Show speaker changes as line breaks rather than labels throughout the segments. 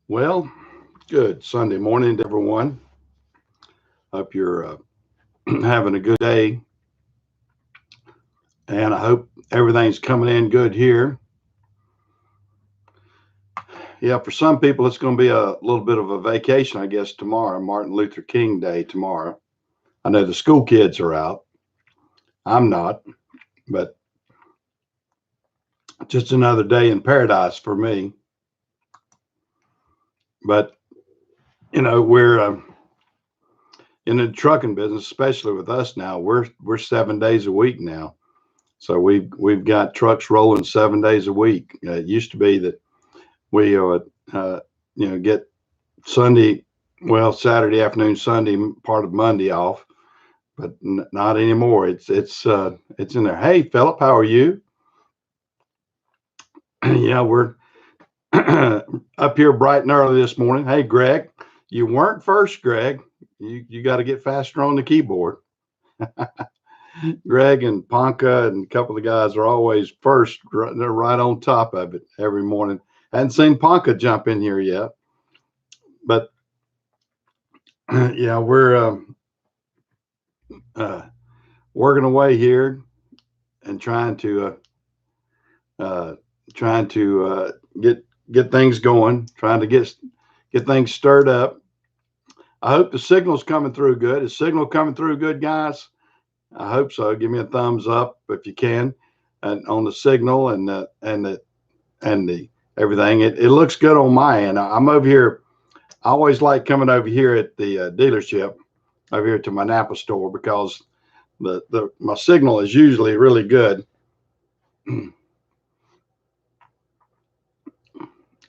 Well, good Sunday morning to everyone. Hope you're having a good day, and I hope everything's coming in good here. Yeah, for some people, it's going to be a little bit of a vacation, I guess, tomorrow, Martin Luther King Day tomorrow. I know the school kids are out. I'm not, but just another day in paradise for me. But, we're in the trucking business, especially with us now. We're 7 days a week now. So we've got trucks rolling 7 days a week. It used to be that we uh, get Sunday, well, Saturday afternoon, Sunday, part of Monday off, but not anymore. It's in there. Hey, Philip, how are you? Yeah, we're up here bright and early this morning. Hey, Greg, you weren't first, Greg. You got to get faster on the keyboard. Greg and Ponka and a couple of the guys are always first. They're right on top of it every morning. Hadn't seen Ponka jump in here yet, but yeah, we're uh, working away here and uh, trying to get things going, trying to get things stirred up. I hope the signal's coming through good. Is signal coming through good, guys? I hope so. Give me a thumbs up if you can, and on the signal and the everything. It looks good on my end. I'm over here. I always like coming over here at the dealership over here to my Napa store because the my signal is usually really good.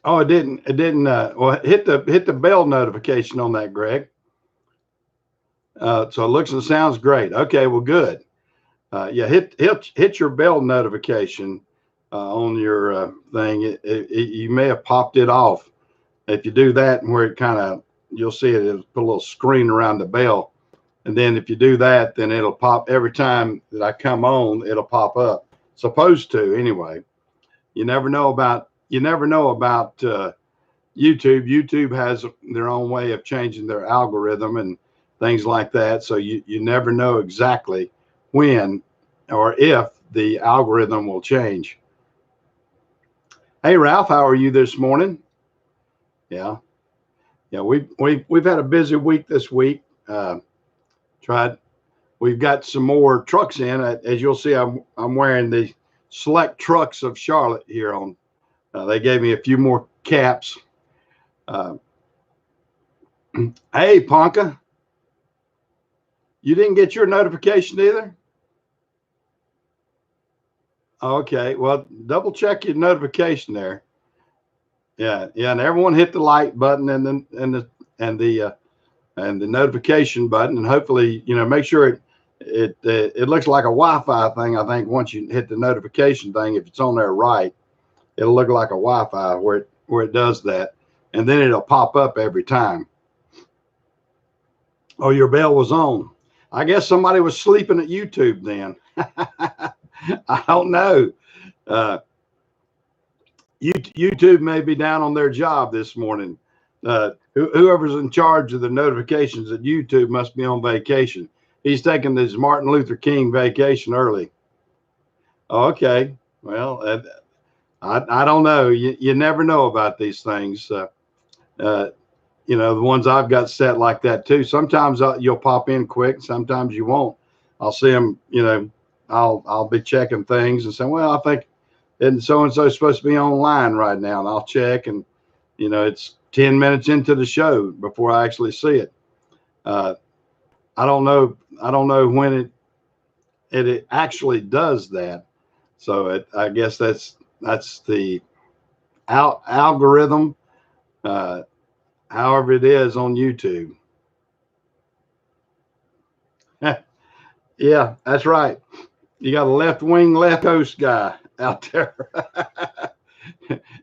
Oh, it didn't. It didn't. Well, hit the bell notification on that, Greg. So it looks and sounds great. Okay, well, good. Yeah, hit your bell notification on your thing. You may have popped it off. If you do that, and where it kind of you'll see it. It'll put a little screen around the bell, and then if you do that, then it'll pop every time that I come on. It'll pop up. Supposed to anyway. You never know about YouTube. YouTube has their own way of changing their algorithm and things like that. So you never know exactly when or if the algorithm will change. Hey Ralph, how are you this morning? Yeah, yeah. We've had a busy week this week. Tried. We've got some more trucks in. As you'll see, I'm wearing the Select Trucks of Charlotte here on. They gave me a few more caps. Uh, hey Ponka, you didn't get your notification either? Okay, well, double check your notification there. Yeah, yeah, and everyone hit the like button and the notification button, and hopefully, make sure it looks like a Wi-Fi thing. I think once you hit the notification thing, if it's on there right, it'll look like a Wi-Fi where it does that, and then it'll pop up every time. Oh, your bell was on. I guess somebody was sleeping at YouTube then. I don't know. Uh, YouTube may be down on their job this morning. Whoever's in charge of the notifications at YouTube must be on vacation. He's taking this Martin Luther King vacation early. Okay. Well, I don't know. You never know about these things. Uh, the ones I've got set like that too. Sometimes you'll pop in quick. Sometimes you won't. I'll see them. I'll be checking things and saying, well, I think and so supposed to be online right now, and I'll check, and it's 10 minutes into the show before I actually see it. Uh, I don't know. I don't know when it actually does that. So I guess that's the algorithm. Uh, However it is on YouTube. Yeah, that's right. You got a left wing, left coast guy out there.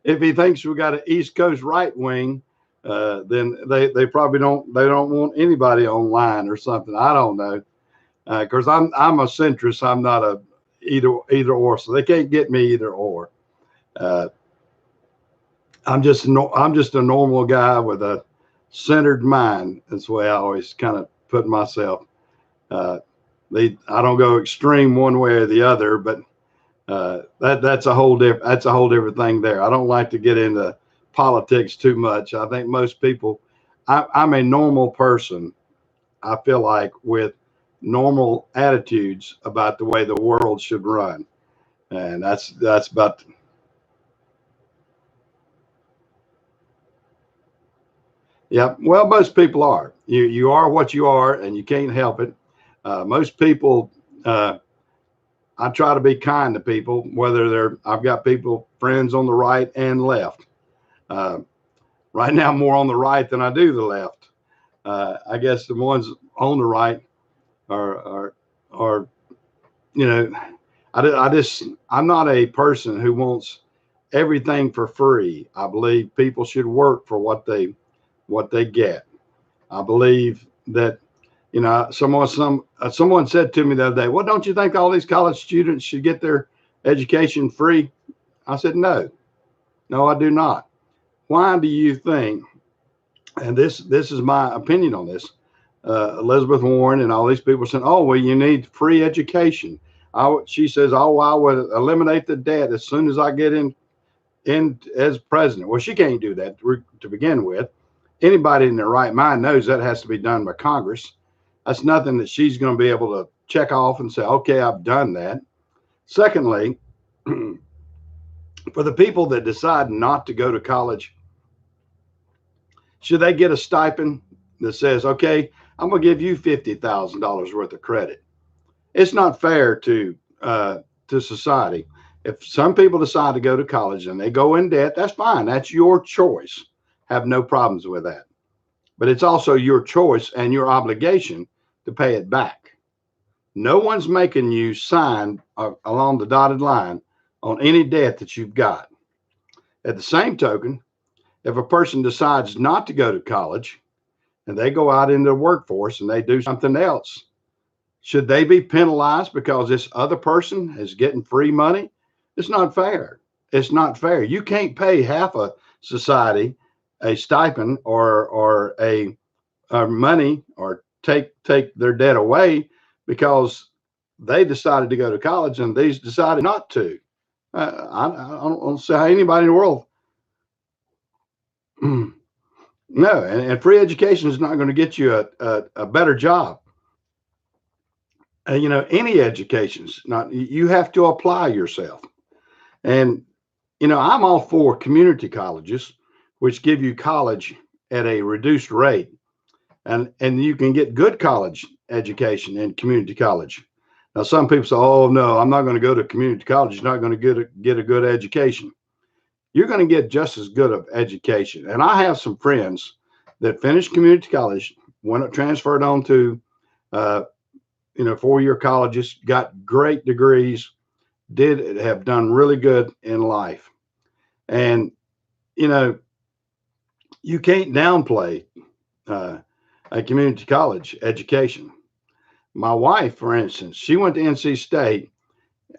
If he thinks we got an East Coast right wing, then they probably don't want anybody online or something. I don't know because I'm a centrist. I'm not a either or, so they can't get me either or. Uh, I'm just a normal guy with a centered mind. That's the way I always kind of put myself. Uh, I don't go extreme one way or the other, but that's a whole different thing there. I don't like to get into politics too much. I think most people, I'm a normal person. I feel like with normal attitudes about the way the world should run, and that's about. Yeah, well, most people are. You are what you are, and you can't help it. Most people, uh, I try to be kind to people, whether they're. I've got people, friends on the right and left. Uh, right now, more on the right than I do the left. I guess the ones on the right are you know, I'm not a person who wants everything for free. I believe people should work for what they get. I believe that, someone said to me the other day, "Well, don't you think all these college students should get their education free?" I said, "No, no, I do not." Why do you think? And this is my opinion on this. Elizabeth Warren and all these people saying, "Oh, well, you need free education." She says, "Oh, I would eliminate the debt as soon as I get in as president." Well, she can't do that to begin with. Anybody in their right mind knows that has to be done by Congress. That's nothing that she's going to be able to check off and say, "Okay, I've done that." Secondly, for the people that decide not to go to college, should they get a stipend that says, "Okay, I'm going to give you $50,000 worth of credit"? It's not fair to society. If some people decide to go to college and they go in debt, that's fine. That's your choice. Have no problems with that. But it's also your choice and your obligation to pay it back. No one's making you sign along the dotted line on any debt that you've got. At the same token, if a person decides not to go to college and they go out into the workforce and they do something else, should they be penalized because this other person is getting free money? It's not fair. It's not fair. You can't pay half a society a stipend or a money or take their debt away because they decided to go to college and these decided not to. I don't see how anybody in the world. No, and free education is not going to get you a better job. Any education's not. You have to apply yourself. And I'm all for community colleges, which give you college at a reduced rate, and you can get good college education in community college. Now, some people say, "Oh no, I'm not going to go to community college. You're not going to get a good education." You're going to get just as good of education. And I have some friends that finished community college, went transferred on to, uh, 4-year colleges, got great degrees, did have done really good in life. And, you know, you can't downplay uh, a community college education. My wife, for instance, she went to NC State,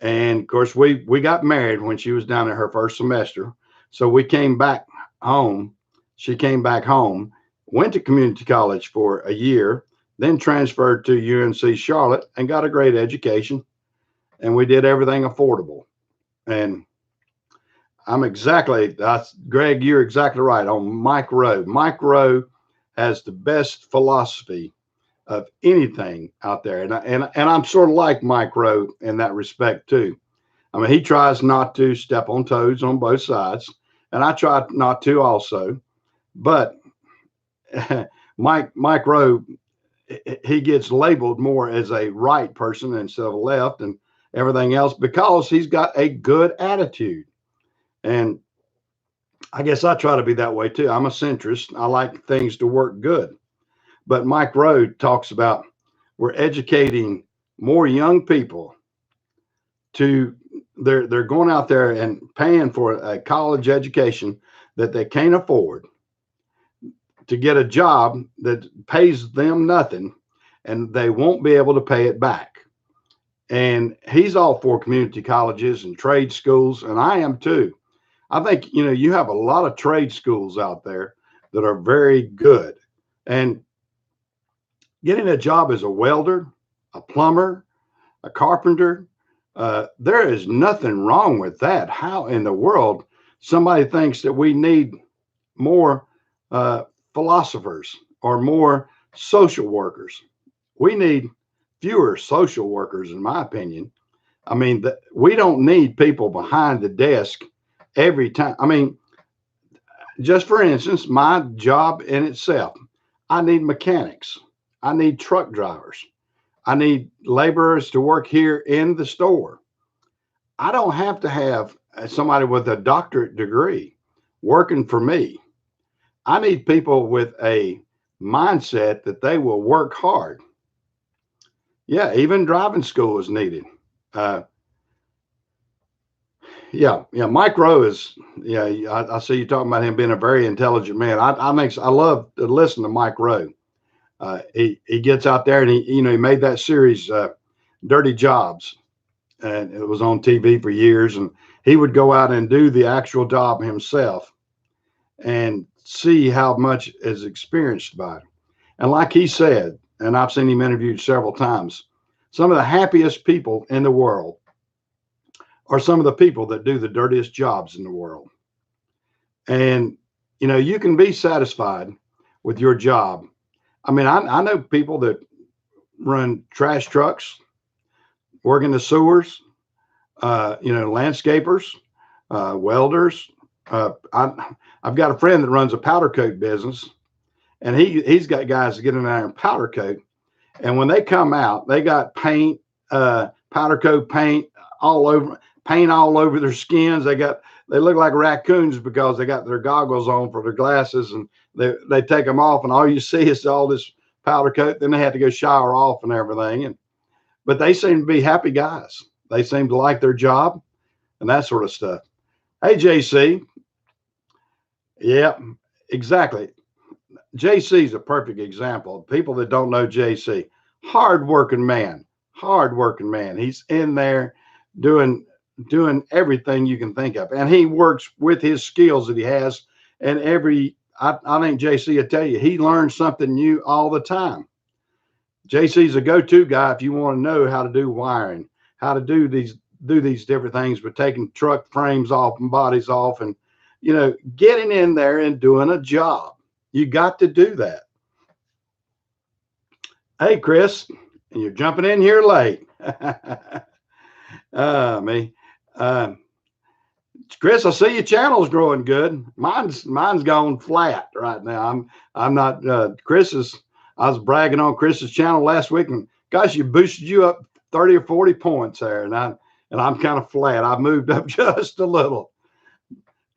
and of course, we got married when she was down in her first semester. So we came back home. She came back home, went to community college for a year, then transferred to UNC Charlotte and got a great education. And we did everything affordable. And Greg, you're exactly right on Mike Rowe. Mike Rowe has the best philosophy of anything out there. And I'm sort of like Mike Rowe in that respect too. I mean, he tries not to step on toes on both sides, and I try not to also. But Mike Rowe, he gets labeled more as a right person instead of a left and everything else because he's got a good attitude. And I guess I try to be that way too. I'm a centrist. I like things to work good. But Mike Rowe talks about we're educating more young people to they're going out there and paying for a college education that they can't afford to get a job that pays them nothing, and they won't be able to pay it back. And he's all for community colleges and trade schools, and I am too. I think, you have a lot of trade schools out there that are very good. And getting a job as a welder, a plumber, a carpenter, there is nothing wrong with that. How in the world somebody thinks that we need more philosophers or more social workers? We need fewer social workers, in my opinion. I mean, we don't need people behind the desk every time. I mean, just for instance, my job in itself, I need mechanics, I need truck drivers, I need laborers to work here in the store. I don't have to have somebody with a doctorate degree working for me. I need people with a mindset that they will work hard. Yeah, even driving school is needed. Uh, yeah. Mike Rowe is. Yeah, I see you talking about him being a very intelligent man. I love to listen to Mike Rowe. He gets out there and he made that series, Dirty Jobs, and it was on TV for years. And he would go out and do the actual job himself and see how much is experienced by it. And like he said, and I've seen him interviewed several times, some of the happiest people in the world are some of the people that do the dirtiest jobs in the world. And, you can be satisfied with your job. I mean, I know people that run trash trucks, work in the sewers, landscapers, welders. I've got a friend that runs a powder coat business, and he's got guys that get in there and powder coat. And when they come out, they got paint, powder coat paint all over their skins. They look like raccoons because they got their goggles on for their glasses, and they take them off, and all you see is all this powder coat. Then they have to go shower off and everything. But they seem to be happy guys. They seem to like their job and that sort of stuff. Hey, JC. Yeah, exactly. JC is a perfect example. People that don't know JC, hardworking man. He's in there doing everything you can think of, and he works with his skills that he has. And I think JC will tell you, he learns something new all the time. JC's a go-to guy if you want to know how to do wiring, how to do these different things, but taking truck frames off and bodies off, and getting in there and doing a job. You got to do that. Hey, Chris, and you're jumping in here late. Me. Chris, I see your channel's growing good. Mine's gone flat right now. I'm not. I was bragging on Chris's channel last week, and gosh, you boosted you up 30 or 40 points there, and I'm kind of flat. I've moved up just a little.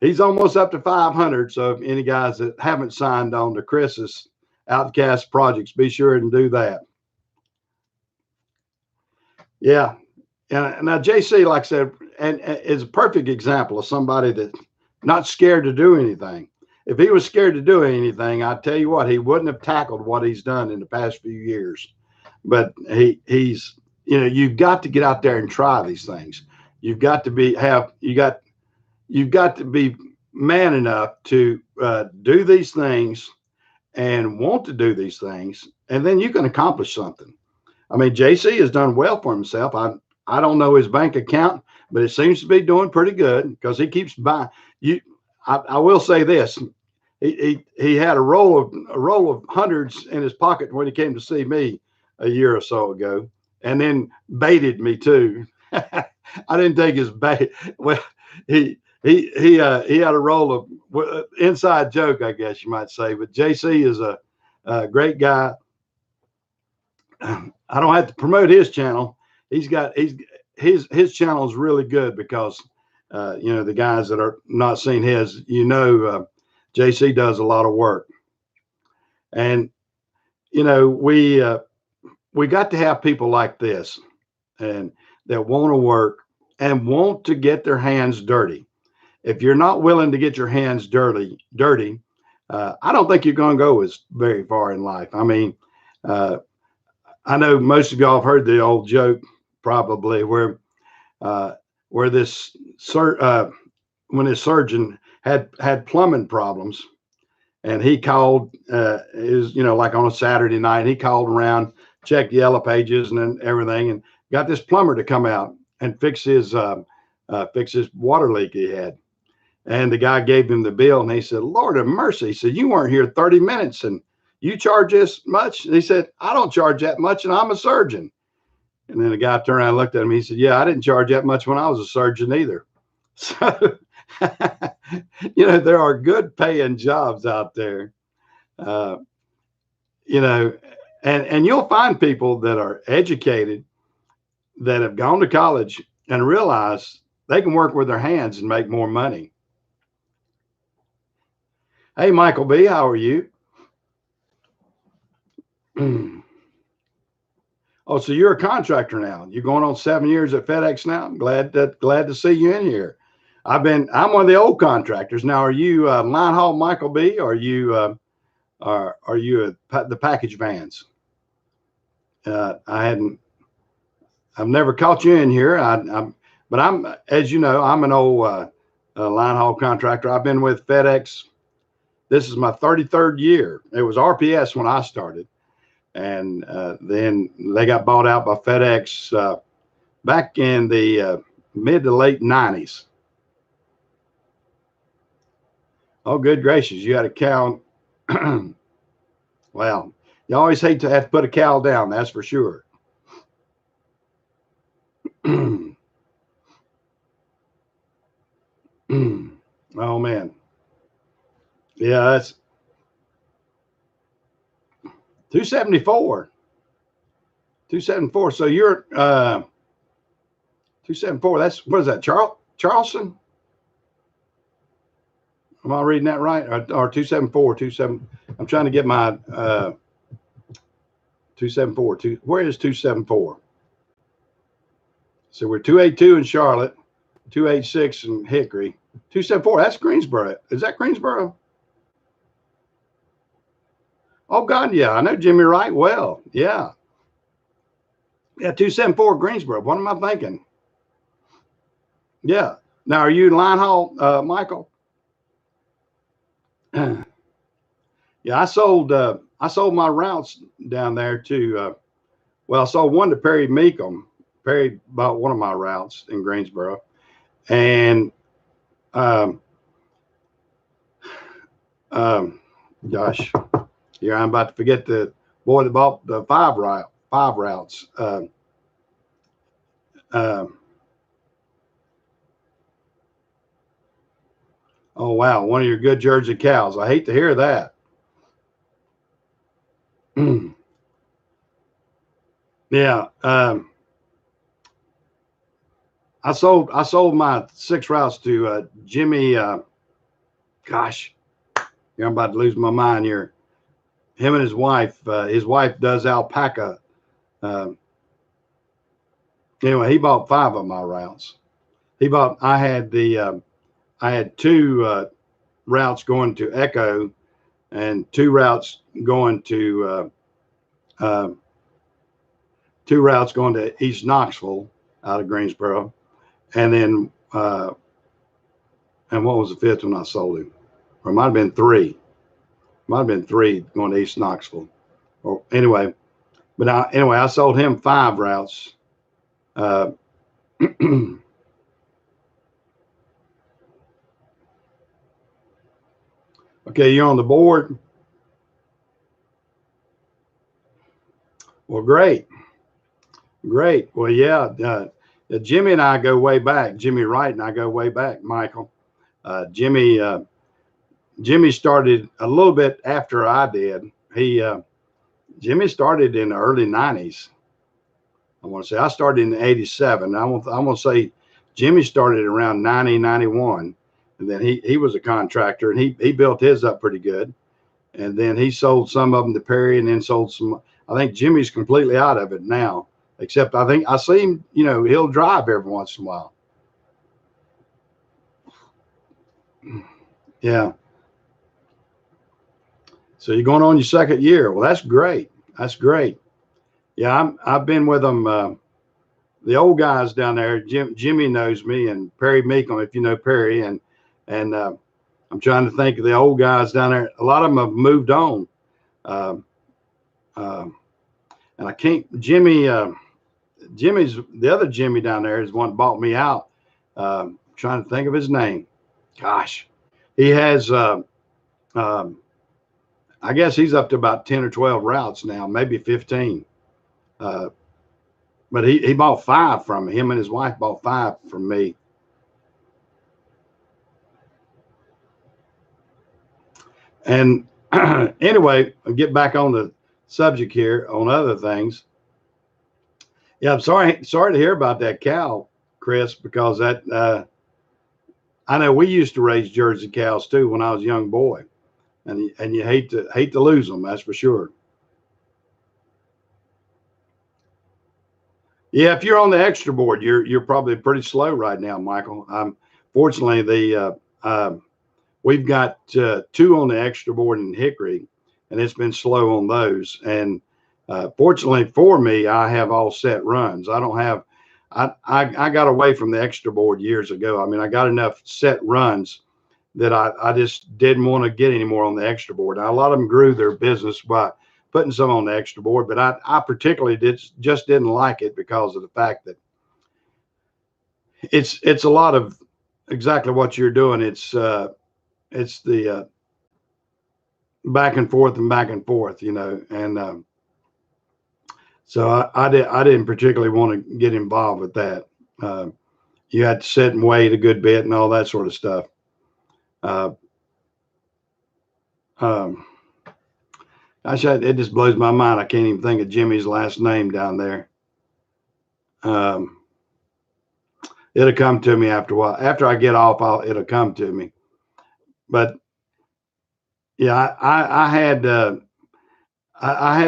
He's almost up to 500. So if any guys that haven't signed on to Chris's Outcast projects, be sure and do that. Yeah. And now JC, like I said, and is a perfect example of somebody that's not scared to do anything. If he was scared to do anything, I tell you what, he wouldn't have tackled what he's done in the past few years. But he's, you've got to get out there and try these things. You've got to be man enough to do these things and want to do these things, and then you can accomplish something. I mean, JC has done well for himself. I don't know his bank account, but it seems to be doing pretty good because he keeps buying. I will say this: he had a roll of hundreds in his pocket when he came to see me a year or so ago, and then baited me too. I didn't take his bait. Well, he had a roll of inside joke, I guess you might say. But JC is a great guy. I don't have to promote his channel. His channel is really good because the guys that are not seeing his, JC does a lot of work, and we got to have people like this, and that want to work and want to get their hands dirty. If you're not willing to get your hands dirty, I don't think you're going to go very far in life. I mean, I know most of y'all have heard the old joke probably where this when his surgeon had plumbing problems, and he called is like on a Saturday night, he called around, checked the Yellow Pages and then everything, and got this plumber to come out and fix his water leak he had. And the guy gave him the bill, and he said, "Lord of mercy," he said, "you weren't here 30 minutes and you charge this much?" And he said, "I don't charge that much, and I'm a surgeon." And then the guy turned around and looked at him. He said, "Yeah, I didn't charge that much when I was a surgeon either." So, there are good paying jobs out there. Uh, and you'll find people that are educated that have gone to college and realize they can work with their hands and make more money. Hey, Michael B., how are you? Oh, so you're a contractor now. You're going on 7 years at FedEx now. I'm glad to see you in here. I'm one of the old contractors. Now, are you line haul Michael B., or are you the package vans? I've never caught you in here. But I'm, as you know, I'm an old line haul contractor. I've been with FedEx. This is my 33rd year. It was RPS when I started, and then they got bought out by FedEx back in the mid to late 90s. Oh, good gracious! You had a cow. Well, you always hate to have to put a cow down. That's for sure. Oh man, yeah, that's 274. 274. So you're 274. That's, what is that? Charleston? Am I reading that right? Or 274? 27. I'm trying to get my 274. Where is 274? So we're 282 in Charlotte, 286 in Hickory, 274. That's Greensboro. Is that Greensboro? Oh God, yeah, I know Jimmy Wright well. Yeah. Yeah, 274 Greensboro. What am I thinking? Yeah. Now, are you line haul, Michael? Yeah, I sold my routes down there to I sold one to Perry Meekum. Perry bought one of my routes in Greensboro, and gosh, here I'm about to forget the boy that bought the five routes. Oh wow, one of your good Jersey cows. I hate to hear that. Yeah. I sold my 6 routes to Jimmy. Gosh, I'm about to lose my mind here. Him and his wife. His wife does alpaca. Anyway, he bought 5 of my routes. I had 2 routes going to Echo, and 2 routes going to 2 routes going to East Knoxville out of Greensboro, and then and what was the 5th one I sold him? Or it might have been 3. Might have been 3 going to East Knoxville. Or anyway, I sold him 5 routes. Okay, you're on the board. Well, great. Well, yeah, Jimmy and I go way back. Jimmy Wright and I go way back, Michael. Jimmy started a little bit after I did. Jimmy started in the early 90s. I want to say I started in 87. I want to say Jimmy started around 90, 91. And then he was a contractor, and he built his up pretty good. And then he sold some of them to Perry, and then sold some. I think Jimmy's completely out of it now, except I think I see him, he'll drive every once in a while. Yeah. So you're going on your 2nd year. Well, that's great. Yeah, I've been with them. The old guys down there, Jimmy knows me, and Perry Meekum, if you know Perry, and And I'm trying to think of the old guys down there. A lot of them have moved on. Uh, uh, and I can't, Jimmy's the other Jimmy down there is one that bought me out. Trying to think of his name. Gosh, he has, I guess he's up to about 10 or 12 routes now, maybe 15. Uh, but he bought 5 from me. Him and his wife bought 5 from me. And anyway, I'll get back on the subject here on other things. Yeah, I'm sorry to hear about that cow, Chris, because that I know we used to raise Jersey cows too when I was a young boy, and you hate to lose them, that's for sure. Yeah, if you're on the extra board, you're probably pretty slow right now, Michael. Fortunately, we've got 2 on the extra board in Hickory, and it's been slow on those. And fortunately for me, I have all set runs. I don't have. I got away from the extra board years ago. I mean, I got enough set runs that I just didn't want to get any more on the extra board. Now, a lot of them grew their business by putting some on the extra board, but I particularly just didn't like it because of the fact that it's a lot of exactly what you're doing. It's the back and forth and back and forth, and so I didn't particularly want to get involved with that. You had to sit and wait a good bit and all that sort of stuff. Gosh, it just blows my mind. I can't even think of Jimmy's last name down there. It'll come to me after a while. After I get off, it'll come to me. But yeah, I had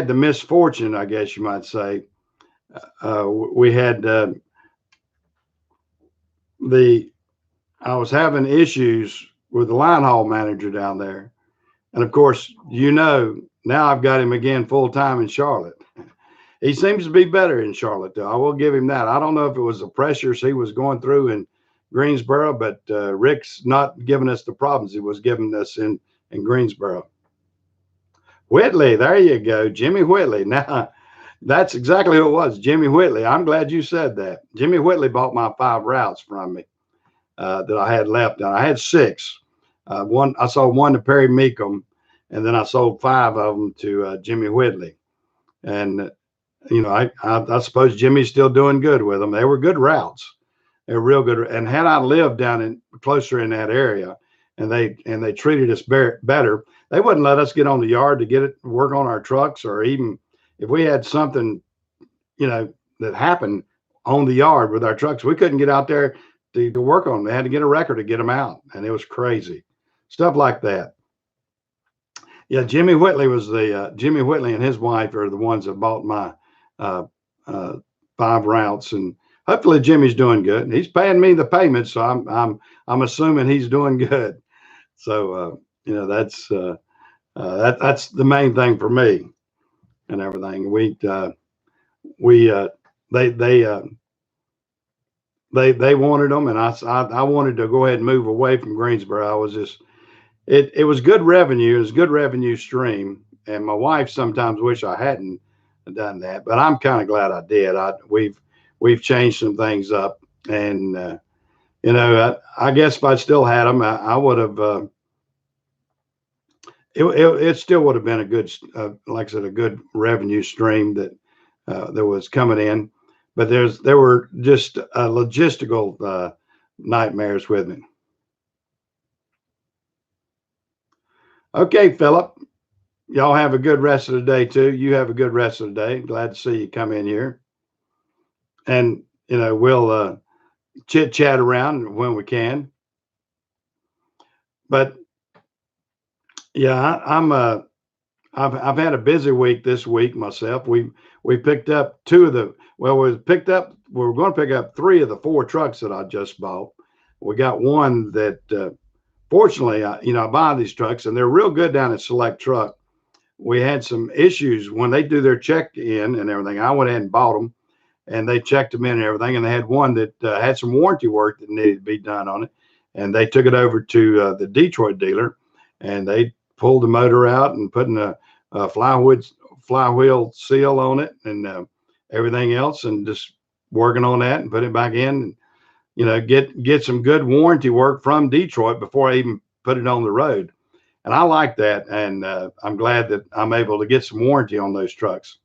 the misfortune, I guess you might say. We had I was having issues with the line haul manager down there, and of course, now I've got him again full time in Charlotte. He seems to be better in Charlotte, though. I will give him that. I don't know if it was the pressures he was going through in Greensboro, but Rick's not giving us the problems he was giving us in Greensboro. Whitley, there you go, Jimmy Whitley. Now, that's exactly who it was, Jimmy Whitley. I'm glad you said that. Jimmy Whitley bought my 5 routes from me that I had left. I had 6. I sold 1 to Perry Meekum, and then I sold 5 of them to Jimmy Whitley. And I suppose Jimmy's still doing good with them. They were good routes. They were real good. And had I lived down closer in that area, and they treated us better, they wouldn't let us get on the yard to work on our trucks, or even if we had something, that happened on the yard with our trucks, we couldn't get out there to work on them. They had to get a record to get them out, and it was crazy. Stuff like that. Yeah, Jimmy Whitley and his wife are the ones that bought my 5 routes, and hopefully Jimmy's doing good. He's paying me the payment, so I'm assuming he's doing good. So that's the main thing for me and everything. They wanted them, and I wanted to go ahead and move away from Greensboro. I was just it was good revenue. It was a good revenue stream, and my wife sometimes wish I hadn't done that, but I'm kind of glad I did. We've changed some things up, and I guess if I still had them, I would have. It still would have been a good, like I said, a good revenue stream that was coming in, but there were just logistical nightmares with me. Okay, Philip, y'all have a good rest of the day too. You have a good rest of the day. Glad to see you come in here, and we'll chit chat around when we can. But yeah, I've had a busy week this week myself. We picked up 2 of the we were going to pick up 3 of the 4 trucks that I just bought. We got one that fortunately I buy these trucks, and they're real good down at Select Truck. We had some issues when they do their check-in and everything. I went ahead and bought them, and they checked them in and everything, and they had one that had some warranty work that needed to be done on it. and they took it over to the Detroit dealer, and they pulled the motor out and putting a flywheel seal on it and everything else, and just working on that and put it back in. And, you know, get some good warranty work from Detroit before I even put it on the road. And I like that, and I'm glad that I'm able to get some warranty on those trucks.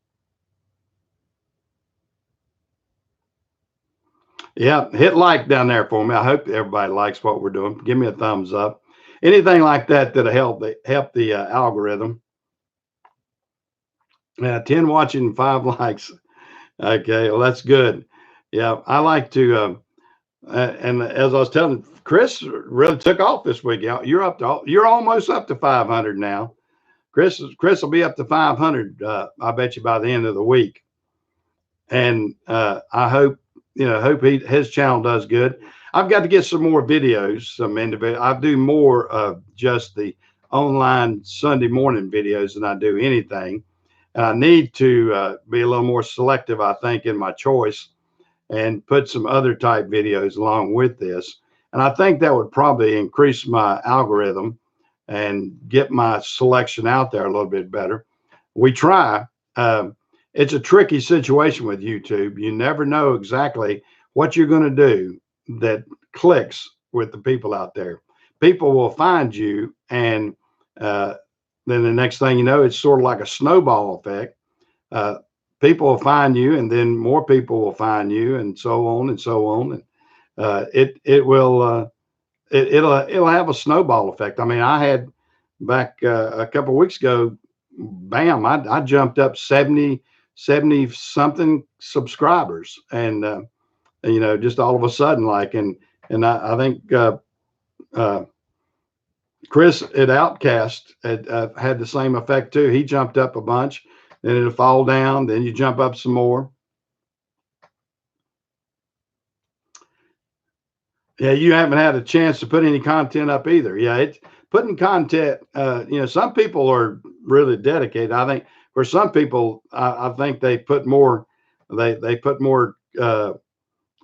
Yeah, hit like down there for me. I hope everybody likes what we're doing. Give me a thumbs up. Anything like that that'll help the algorithm. 10 watching, 5 likes. Okay, well that's good. Yeah, I like to. And as I was telling Chris, really took off this week. You're almost up to 500 now. Chris will be up to 500. I bet you by the end of the week. And I hope his channel does good. I've got to get some more videos, some individual. I do more of just the online Sunday morning videos than I do anything. And I need to be a little more selective, I think, in my choice and put some other type videos along with this. And I think that would probably increase my algorithm and get my selection out there a little bit better. We try. It's a tricky situation with YouTube. You never know exactly what you're going to do that clicks with the people out there. People will find you, and then the next thing you know, it's sort of like a snowball effect. People will find you, and then more people will find you, and so on and so on. And it'll have a snowball effect. I mean, I had back a couple of weeks ago, bam, I jumped up 70 something subscribers, and just all of a sudden, like, and I think Chris at Outcast had the same effect too. He jumped up a bunch, then it'll fall down, then you jump up some more. Yeah, you haven't had a chance to put any content up either. Yeah, it's putting content. Some people are really dedicated. I think for some people, I think they put more. They put more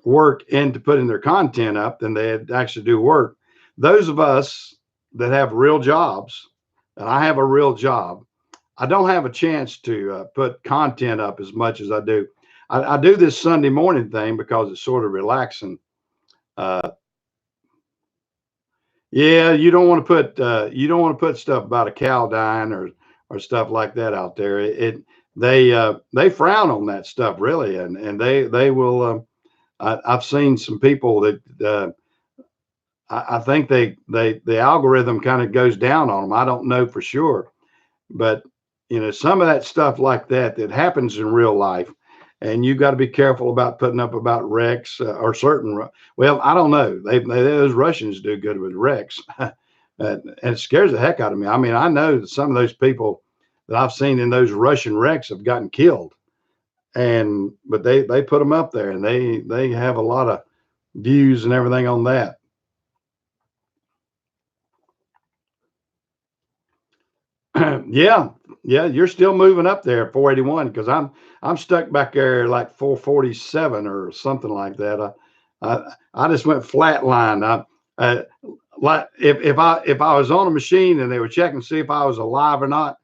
work into putting their content up than they actually do work. Those of us that have real jobs, and I have a real job, I don't have a chance to put content up as much as I do. I do this Sunday morning thing because it's sort of relaxing. Yeah, you don't want to put stuff about a cow dying or stuff like that out there. They frown on that stuff really, and they will. I've seen some people that I think the algorithm kind of goes down on them. I don't know for sure, but some of that stuff like that happens in real life, and you got to be careful about putting up about wrecks or certain. Well, I don't know. Those Russians do good with wrecks, and it scares the heck out of me. I mean, I know that some of those people that I've seen in those Russian wrecks have gotten killed, but they put them up there, and they have a lot of views and everything on that. Yeah, you're still moving up there at 481 because I'm stuck back there like 447 or something like that. I just went flatline. Like if I was on a machine and they were checking to see if I was alive or not,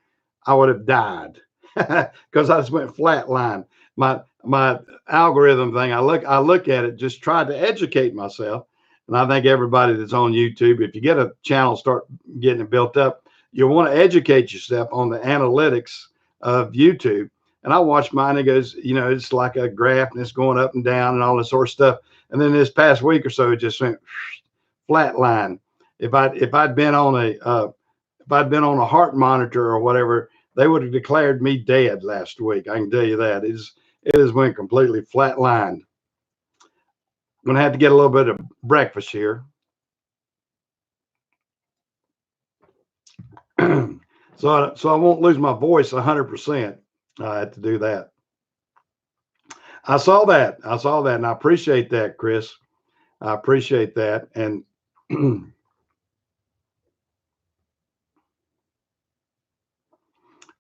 I would have died because I just went flatline. My algorithm thing, I look at it, just tried to educate myself, and I think everybody that's on YouTube, if you get a channel, start getting it built up, you want to educate yourself on the analytics of YouTube. And I watch mine, it goes, it's like a graph and it's going up and down and all this sort of stuff. And then this past week or so, it just went flat line. If I'd been on a heart monitor or whatever, they would have declared me dead last week. I can tell you that. It has went completely flat lined. I'm going to have to get a little bit of breakfast here. So I won't lose my voice 100%. I had to do that. I saw that, and I appreciate that, Chris. I appreciate that, and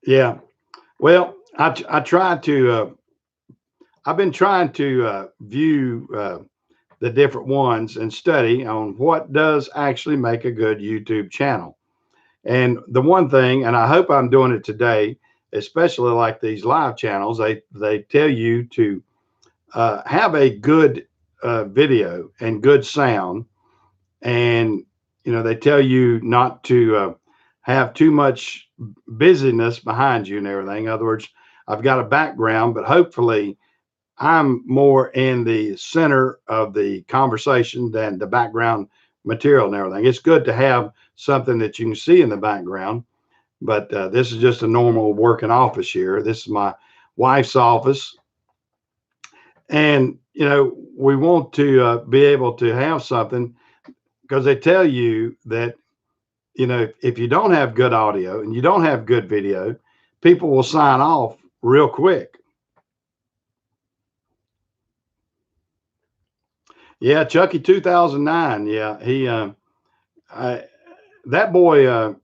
yeah. Well, I tried to. I've been trying to view the different ones and study on what does actually make a good YouTube channel. And the one thing, and I hope I'm doing it today, especially like these live channels, they tell you to have a good video and good sound, and they tell you not to have too much busyness behind you and everything. In other words, I've got a background, but hopefully I'm more in the center of the conversation than the background material and everything. It's good to have something that you can see in the background, but this is just a normal working office here. This is my wife's office. And, we want to be able to have something, because they tell you that, if you don't have good audio and you don't have good video, people will sign off real quick. Yeah, Chucky 2009. Yeah, that boy,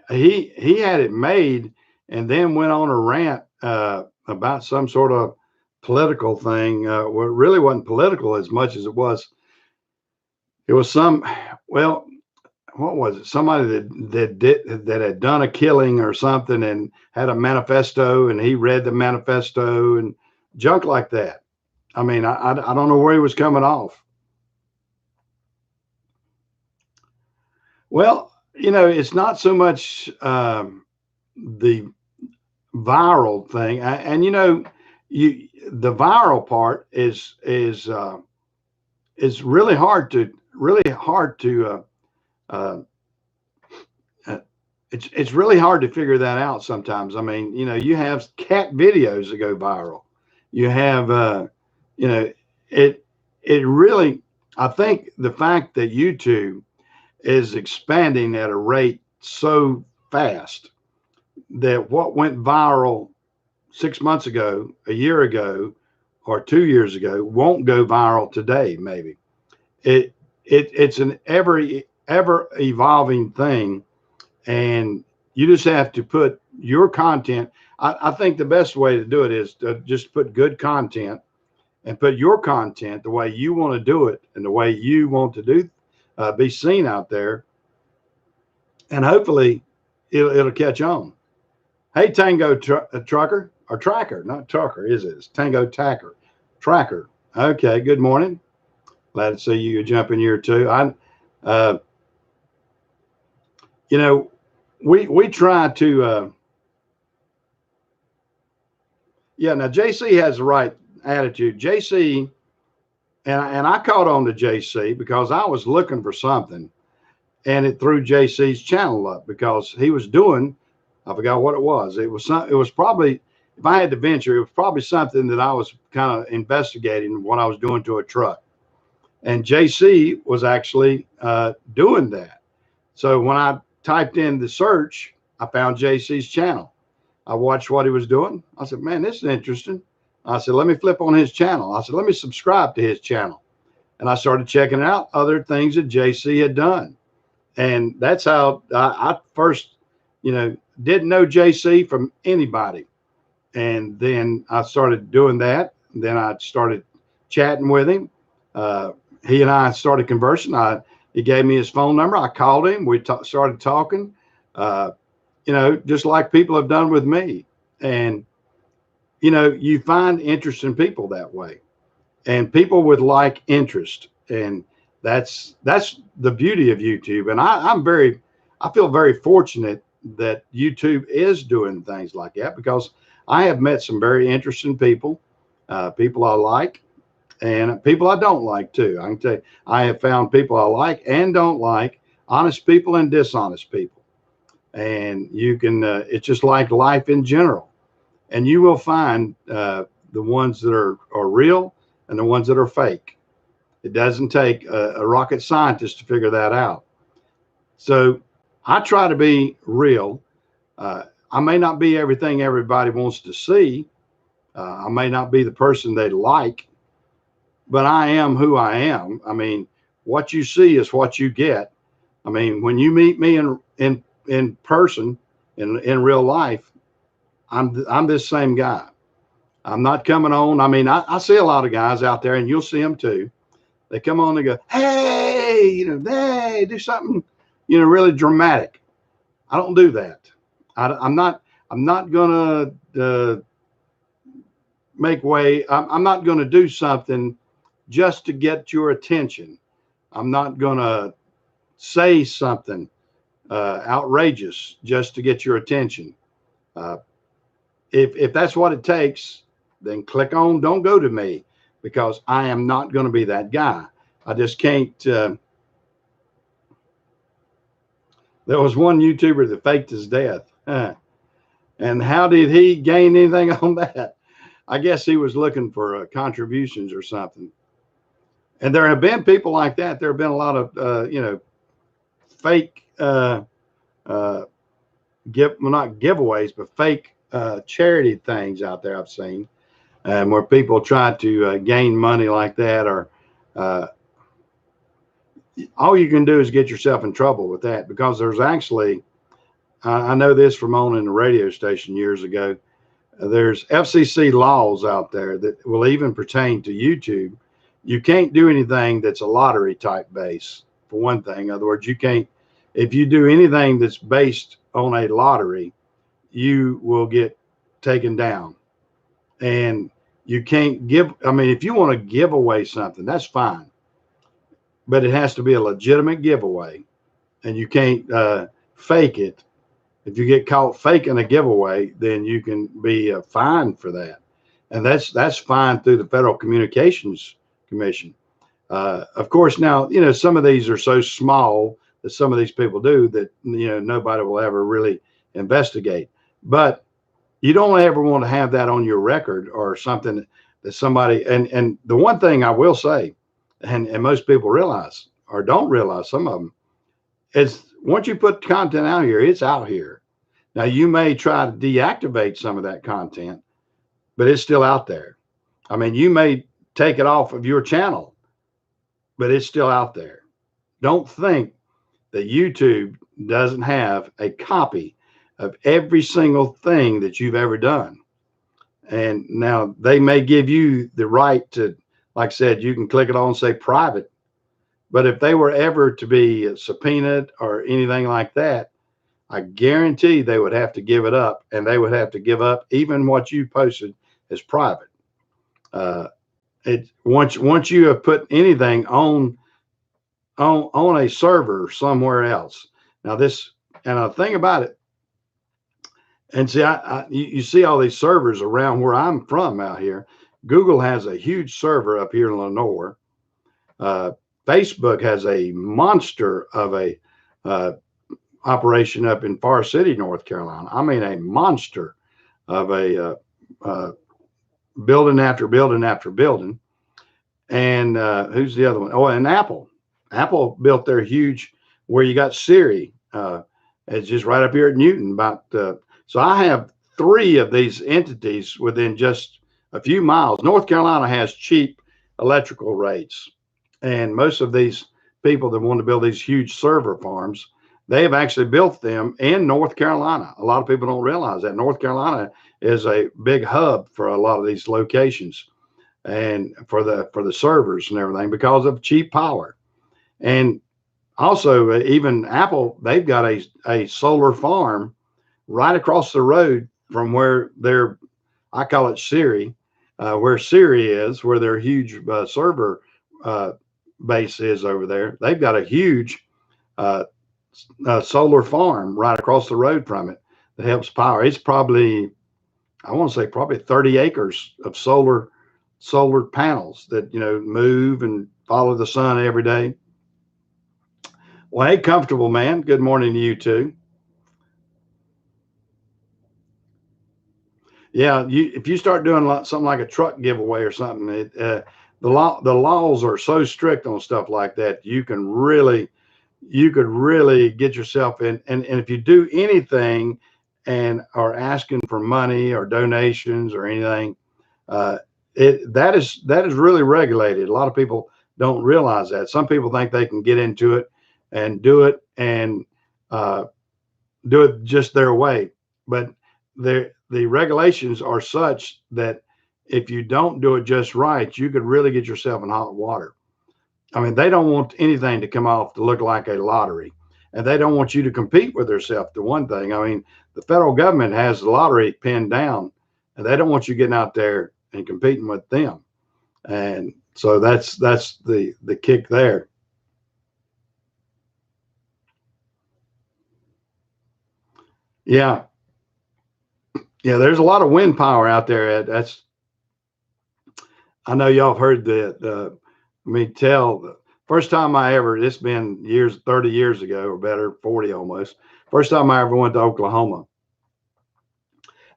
he had it made and then went on a rant about some sort of political thing. Well, it really wasn't political as much as it was well, what was it? Somebody that had done a killing or something and had a manifesto, and he read the manifesto and junk like that. I mean, I don't know where he was coming off. Well, it's not so much the viral thing, and the viral part is really hard to it's really hard to figure that out sometimes. I mean, you have cat videos that go viral. You have it really, I think the fact that YouTube is expanding at a rate so fast that what went viral 6 months ago, a year ago, or 2 years ago won't go viral today. Maybe it's an ever evolving thing, and you just have to put your content. I think the best way to do it is to just put good content and put your content the way you want to do it and the way you want to be seen out there, and hopefully it'll catch on. Hey, Tango Trucker, or Tracker, not Trucker, is it? It's Tango Tracker. Okay, good morning. Glad to see you jump in here too. We try to, now JC has the right attitude. JC, and I caught on to JC because I was looking for something, and it threw JC's channel up because he was doing, I forgot what it was. It was probably, if I had to venture, it was probably something that I was kind of investigating what I was doing to a truck. And JC was actually doing that. So when I typed in the search, I found JC's channel. I watched what he was doing. I said, man, this is interesting. I said, let me flip on his channel. I said, let me subscribe to his channel. And I started checking out other things that JC had done. And that's how I first, didn't know JC from anybody. And then I started doing that. And then I started chatting with him. He and I started conversing. He gave me his phone number. I called him. We started talking, just like people have done with me. And, you find interest in people that way, and people with like interest. And that's the beauty of YouTube. And I feel very fortunate that YouTube is doing things like that, because I have met some very interesting people, people I like, and people I don't like too. I can tell you, I have found people I like and don't like, honest people and dishonest people. And you can, it's just like life in general. And you will find the ones that are real and the ones that are fake. It doesn't take a rocket scientist to figure that out. So I try to be real. I may not be everything everybody wants to see. I may not be the person they like, but I am who I am. I mean, what you see is what you get. I mean, when you meet me in person, in real life, I'm this same guy. I'm not coming on. I mean, I see a lot of guys out there, and you'll see them too, They come on and go, hey, hey, do something, really dramatic. I don't do that. I'm not gonna make way. I'm not gonna do something just to get your attention. I'm not gonna say something outrageous just to get your attention. Uh, if that's what it takes, then click on don't go to me, because I am not going to be that guy. I just can't. There was one YouTuber that faked his death. And how did he gain anything on that? I guess he was looking for contributions or something. And there have been people like that. There have been a lot of, fake, well, not giveaways, but fake charity things out there I've seen, and where people try to gain money like that, or all you can do is get yourself in trouble with that, because there's actually, I know this from owning a radio station years ago, there's FCC laws out there that will even pertain to YouTube. You can't do anything that's a lottery type base, for one thing. In other words, you can't, if you do anything that's based on a lottery, you will get taken down. And you can't give, I mean, if you want to give away something, that's fine, but it has to be a legitimate giveaway, and you can't fake it. If you get caught faking a giveaway, then you can be fined for that. And that's fine through the Federal Communications Commission. Of course, now, some of these are so small that some of these people do that, nobody will ever really investigate. But you don't ever want to have that on your record, or something that somebody, and the one thing I will say, and most people realize, or don't realize, some of them, is once you put content out here, it's out here. Now, you may try to deactivate some of that content, but it's still out there. I mean, you may take it off of your channel, but it's still out there. Don't think that YouTube doesn't have a copy of every single thing that you've ever done. And now they may give you the right to, like I said, you can click it on and say private. But if they were ever to be subpoenaed or anything like that, I guarantee they would have to give it up, and they would have to give up even what you posted as private. Once you have put anything on a server somewhere else. Now this, and a thing about it, and see, you see all these servers around where I'm from out here. Google has a huge server up here in Lenoir. Facebook has a monster of a operation up in Forest City, North Carolina. I mean, a monster of a building after building after building. And who's the other one? Oh, and Apple. Apple built their huge, where you got Siri. It's just right up here at Newton. So I have 3 of these entities within just a few miles. North Carolina has cheap electrical rates, and most of these people that want to build these huge server farms, they have actually built them in North Carolina. A lot of people don't realize that North Carolina is a big hub for a lot of these locations, and for the servers and everything, because of cheap power. And also, even Apple, they've got a solar farm right across the road from where I call it Siri, where Siri is, where their huge server base is over there. They've got a huge solar farm right across the road from it that helps power. It's probably, I want to say, probably 30 acres of solar panels that, move and follow the sun every day. Well, hey, Comfortable Man, good morning to you too. Yeah, if you start doing something like a truck giveaway or something, the laws are so strict on stuff like that. You could really get yourself in, and if you do anything and are asking for money or donations or anything, that is really regulated. A lot of people don't realize that. Some people think they can get into it and do it just their way, but the regulations are such that if you don't do it just right, you could really get yourself in hot water. I mean, they don't want anything to come off to look like a lottery, and they don't want you to compete with yourself. The one thing, I mean, the federal government has the lottery pinned down, and they don't want you getting out there and competing with them. And so that's the kick there. Yeah, yeah. There's a lot of wind power out there. Ed. That's I know y'all have heard me tell the first time I ever. It's been years, 30 years ago or better, 40 almost. First time I ever went to Oklahoma.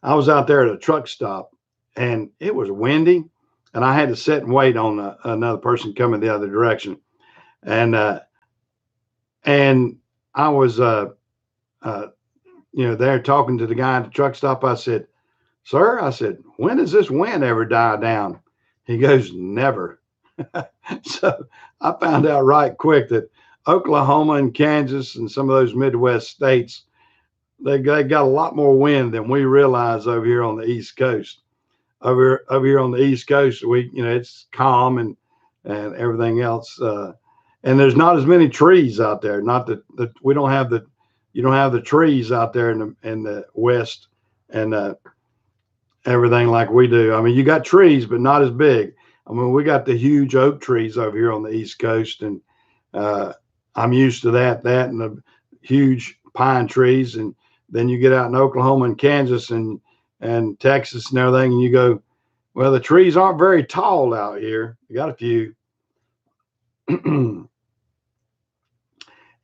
I was out there at a truck stop, and it was windy, and I had to sit and wait on another person coming the other direction, and and I was uh, there talking to the guy at the truck stop. I said, "Sir," I said, "when does this wind ever die down?" He goes, "Never." So I found out right quick that Oklahoma and Kansas and some of those Midwest states, they got a lot more wind than we realize over here on the East Coast. Over here on the East Coast, it's calm and everything else, and there's not as many trees out there. Not that we don't have the you don't have the trees out there in the West and everything like we do. I mean, you got trees, but not as big. I mean, we got the huge oak trees over here on the East Coast, and I'm used to that and the huge pine trees. And then you get out in Oklahoma and Kansas and Texas and everything, and you go, well, the trees aren't very tall out here. You got a few.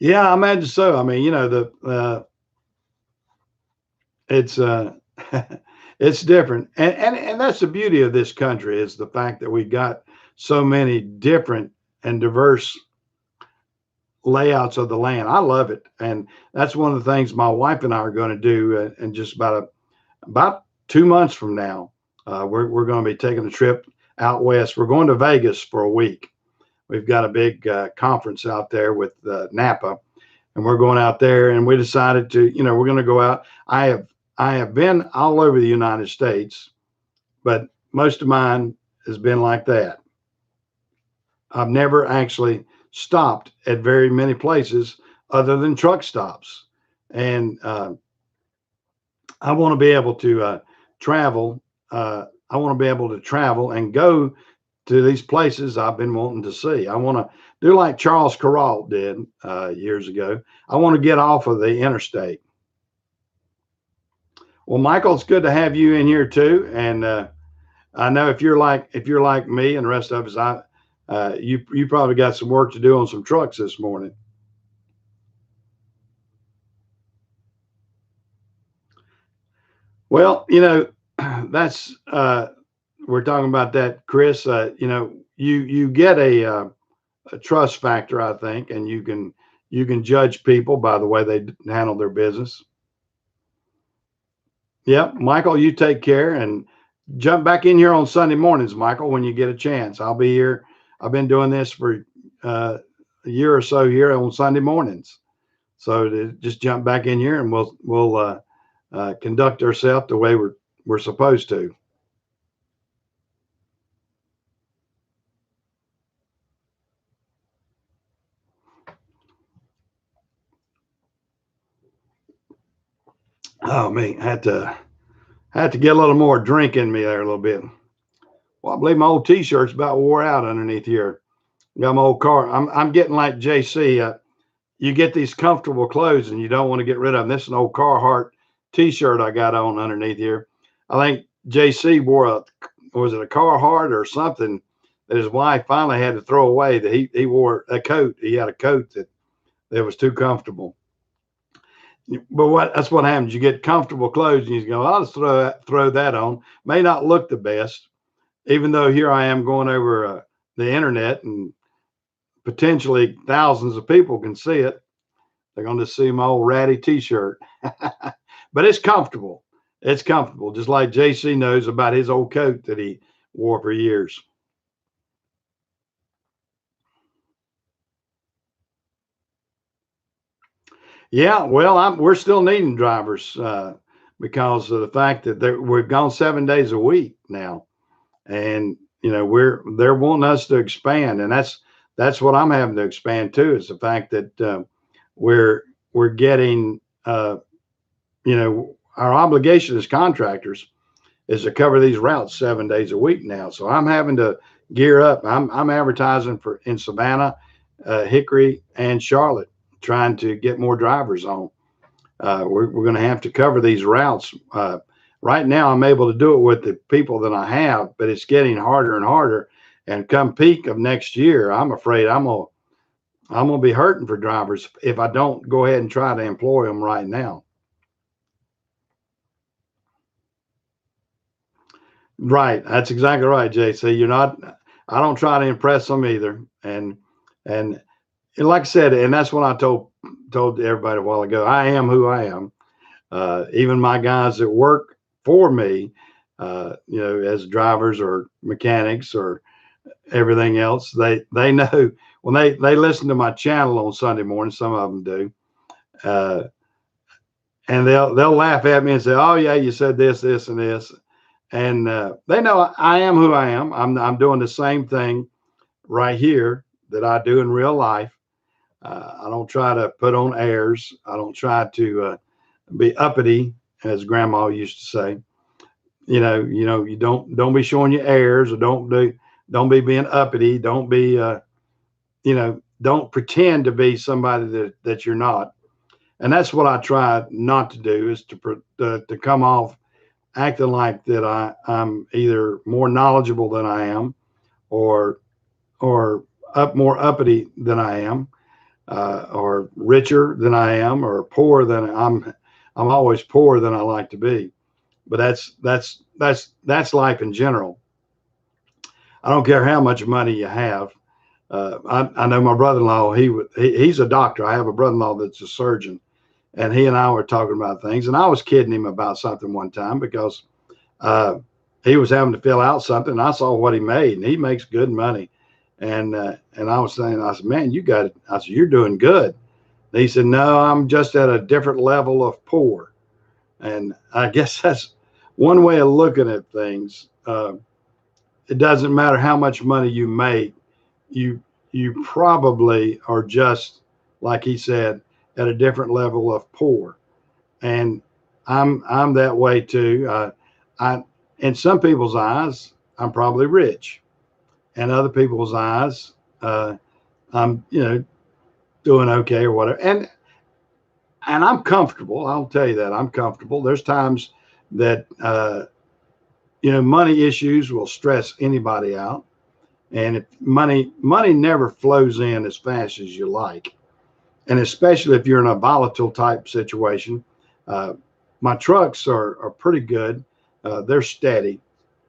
Yeah, I imagine so. I mean, it's it's different, and that's the beauty of this country is the fact that we got so many different and diverse layouts of the land. I love it, and that's one of the things my wife and I are going to do in just about 2 months from now. We're going to be taking a trip out west. We're going to Vegas for a week. We've got a big conference out there with Napa, and we're going out there. And we decided to, we're going to go out. I have been all over the United States, but most of mine has been like that. I've never actually stopped at very many places other than truck stops, and I want to be able to travel. I want to be able to travel and go to these places I've been wanting to see. I want to do like Charles Kuralt did years ago. I want to get off of the interstate. Well, Michael, it's good to have you in here too. And I know if you're like me and the rest of us, you probably got some work to do on some trucks this morning. Well, that's we're talking about that, Chris. You get a trust factor, I think, and you can judge people by the way they handle their business. Yep, Michael, you take care and jump back in here on Sunday mornings, Michael, when you get a chance. I'll be here. I've been doing this for a year or so here on Sunday mornings. So just jump back in here and we'll conduct ourselves the way we're supposed to. Oh man, I had to get a little more drink in me there a little bit. Well, I believe my old T-shirt's about wore out underneath here. Got my old car. I'm getting like JC. You get these comfortable clothes and you don't want to get rid of them. This is an old Carhartt T-shirt I got on underneath here. I think JC was it a Carhartt or something that his wife finally had to throw away. That he wore a coat. He had a coat that was too comfortable. But that's what happens. You get comfortable clothes and you go, I'll just throw that on. May not look the best, even though here I am going over the internet and potentially thousands of people can see it. They're going to see my old ratty T-shirt, but it's comfortable. It's comfortable, just like JC knows about his old coat that he wore for years. Yeah, well, we're still needing drivers because of the fact that we've gone 7 days a week now, and they're wanting us to expand, and that's what I'm having to expand too, is the fact that we're getting, our obligation as contractors is to cover these routes 7 days a week now. So I'm having to gear up. I'm advertising for in Savannah, Hickory, and Charlotte, trying to get more drivers on. We're going to have to cover these routes. Right now, I'm able to do it with the people that I have, but it's getting harder and harder. And come peak of next year, I'm afraid I'm gonna be hurting for drivers if I don't go ahead and try to employ them right now. Right, that's exactly right, JC. You're not. I don't try to impress them either. And like I said, and that's what I told everybody a while ago. I am who I am. Even my guys that work for me, as drivers or mechanics or everything else, they know when they listen to my channel on Sunday morning. Some of them do, uh, and they'll laugh at me and say, "Oh yeah, you said this, this, and this," and they know I am who I am. I'm doing the same thing right here that I do in real life. I don't try to put on airs. I don't try to be uppity, as Grandma used to say. You don't be showing your airs, or don't be being uppity. Don't be don't pretend to be somebody that you're not. And that's what I try not to do, is to come off acting like that I'm either more knowledgeable than I am, or more uppity than I am, or richer than I am, or poor than I'm always poorer than I like to be. But that's life in general. I don't care how much money you have. I know my brother-in-law. He's a doctor. I have a brother-in-law that's a surgeon, and he and I were talking about things. And I was kidding him about something one time because he was having to fill out something. And I saw what he made, and he makes good money. And I was saying, I said, man, I said, you're doing good. And he said, no, I'm just at a different level of poor. And I guess that's one way of looking at things. It doesn't matter how much money you make. You probably are just, like he said, at a different level of poor. And I'm that way too. I in some people's eyes, I'm probably rich. In other people's eyes, I'm doing okay or whatever. And I'm comfortable. I'll tell you that I'm comfortable. There's times that money issues will stress anybody out, and if money never flows in as fast as you like, and especially if you're in a volatile type situation. My trucks are pretty good. They're steady,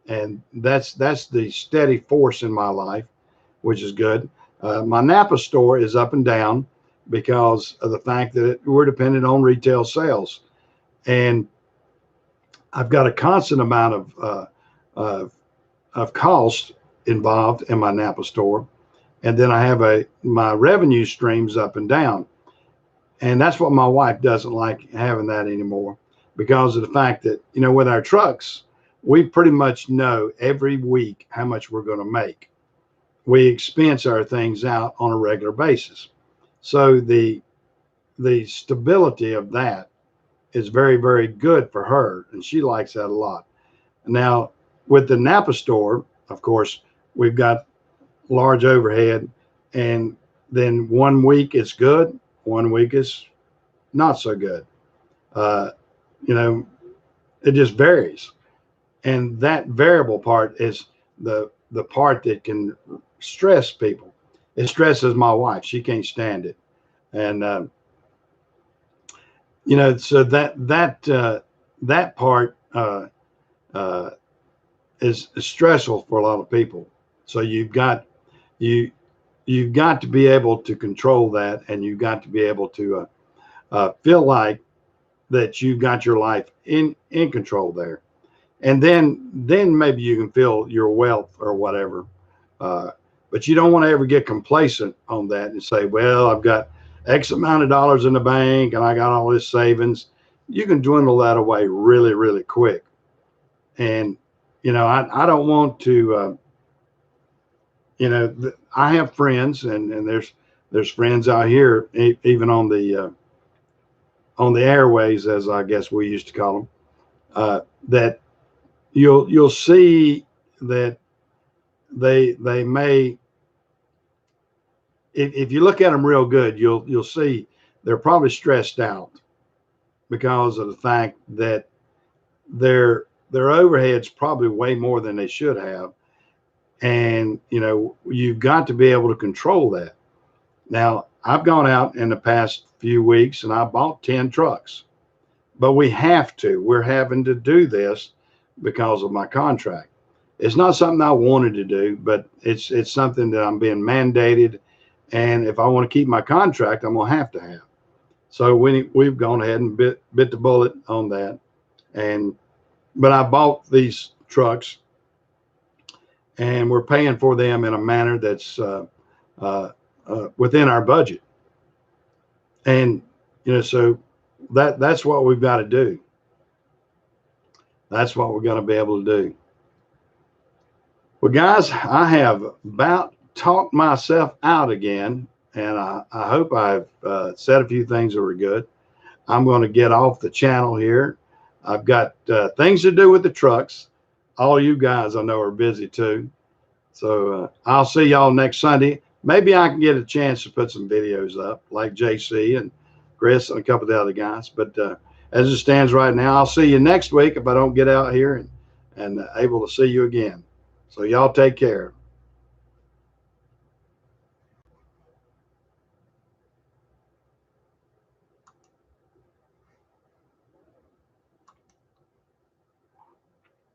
and that's the steady force in my life, which is good. My Napa store is up and down because of the fact that we're dependent on retail sales, and I've got a constant amount of cost involved in my Napa store, and then I have my revenue streams up and down, and that's what my wife doesn't like, having that anymore, because of the fact that with our trucks, we pretty much know every week how much we're going to make. We expense our things out on a regular basis, so the stability of that is very, very good for her, and she likes that a lot. Now, with the Napa store, of course, we've got large overhead, and then one week it's good, one week is not so good. Uh, you know, it just varies, and that variable part is the part that can stress people. It stresses my wife; she can't stand it, and so that part uh, is stressful for a lot of people. So you you've got to be able to control that, and you've got to be able to feel like that you've got your life in control there, and then maybe you can feel your wealth or whatever. Uh, but you don't want to ever get complacent on that and say, well, I've got X amount of dollars in the bank and I got all this savings. You can dwindle that away really, really quick. And I don't want to I have friends, and there's friends out here, even on the airways, as I guess we used to call them, that you'll see that they may, if you look at them real good, you'll see they're probably stressed out because of the fact that their overhead's probably way more than they should have. And you've got to be able to control that. Now, I've gone out in the past few weeks and I bought 10 trucks, but we're having to do this because of my contract. It's not something I wanted to do, but it's something that I'm being mandated. And if I want to keep my contract, I'm going to have. So we've gone ahead and bit the bullet on that. But I bought these trucks and we're paying for them in a manner that's within our budget. And, so that's what we've got to do. That's what we're going to be able to do. Well, guys, I have about talked myself out again, and I hope I've said a few things that were good. I'm going to get off the channel here. I've got things to do with the trucks. All you guys I know are busy too. So I'll see y'all next Sunday. Maybe I can get a chance to put some videos up like JC and Chris and a couple of the other guys. But as it stands right now, I'll see you next week if I don't get out here and able to see you again. So y'all take care.